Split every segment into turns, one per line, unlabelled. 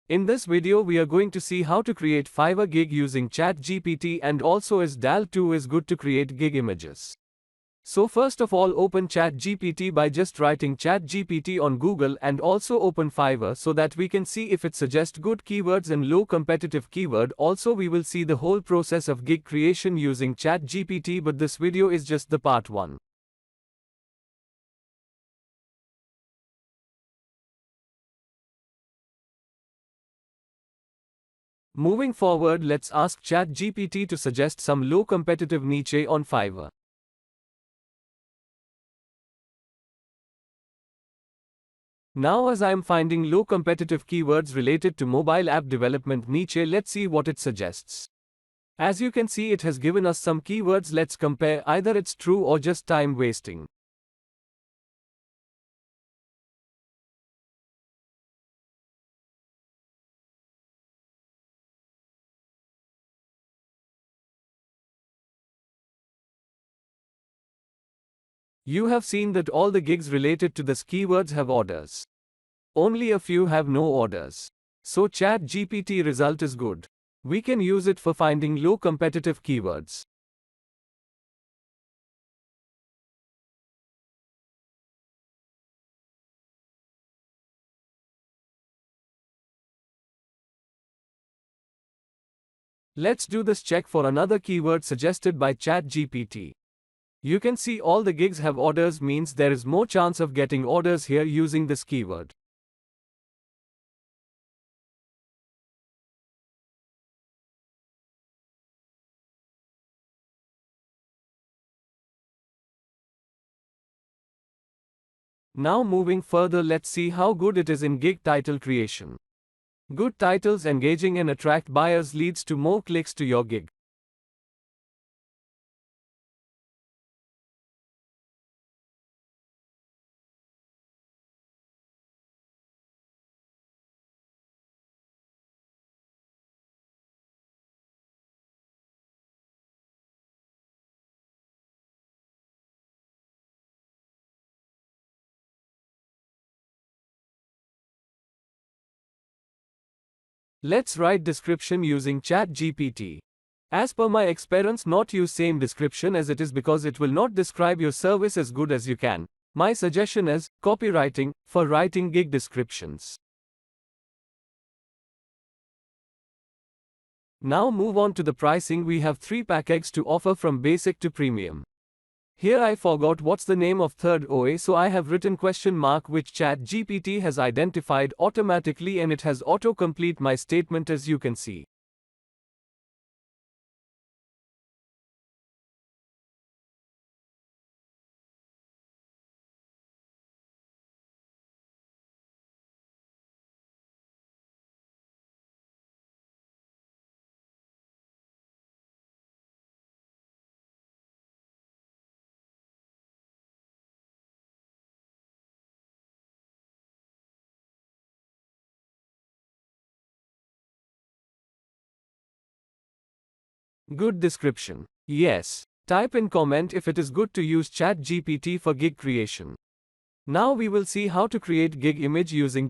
In this video we are going to see how to create Fiverr gig using Chat GPT and also as DALL 2 is good to create gig images. So first of all open Chat GPT by just writing Chat GPT on Google and also open Fiverr so that we can see if it suggests good keywords and low competitive keyword. Also we will see the whole process of gig creation using Chat GPT, but this video is just the part 1. Moving forward, let's ask ChatGPT to suggest some low competitive niche on Fiverr. Now as I am finding low competitive keywords related to mobile app development niche, let's see what it suggests. As you can see, it has given us some keywords. Let's compare either it's true or just time wasting. You have seen that all the gigs related to this keywords have orders. Only a few have no orders. So Chat GPT result is good. We can use it for finding low competitive keywords. Let's do this check for another keyword suggested by Chat GPT. You can see all the gigs have orders, means there is more chance of getting orders here using this keyword. Now moving further, let's see how good it is in gig title creation. Good titles engaging and attract buyers leads to more clicks to your gig. Let's write description using Chat GPT. As per my experience, not use same description as it is because it will not describe your service as good as you can. My suggestion is copywriting for writing gig descriptions. Now move on to the pricing. We have 3 packages to offer from basic to premium. Here I forgot what's the name of third OA, so I have written question mark, which Chat GPT has identified automatically and it has auto-complete my statement, as you can see. Good description. Yes. Type in comment if it is good to use Chat GPT for gig creation. Now we will see how to create gig image using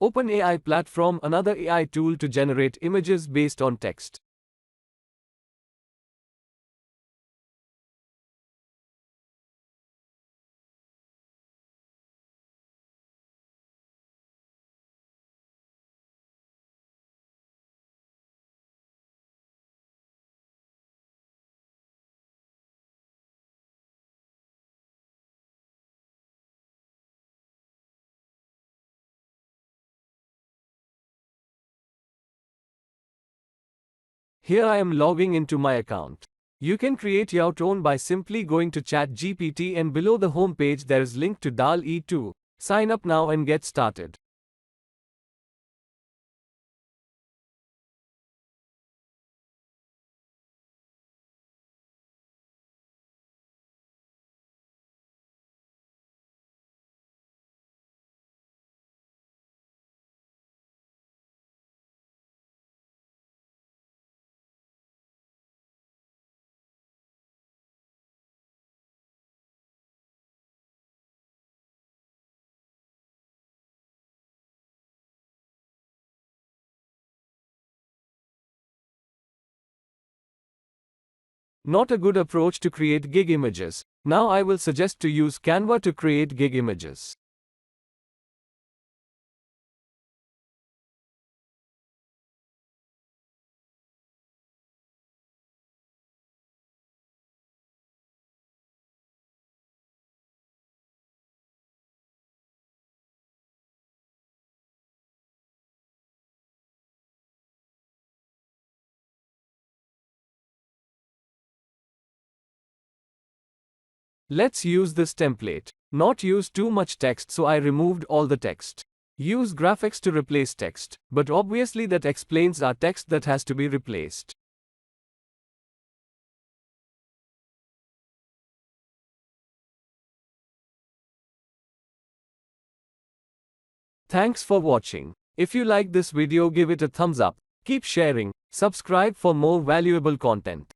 openai platform, another AI tool to generate images based on text. Here I am logging into my account. You can create your own by simply going to Chat GPT and below the home page there is link to DALL E 2. Sign up now and get started. Not a good approach to create gig images. Now I will suggest to use Canva to create gig images. Let's use this template. Not use too much text, so I removed all the text. Use graphics to replace text, but obviously that explains our text that has to be replaced. Thanks for watching. If you like this video, give it a thumbs up. Keep sharing. Subscribe for more valuable content.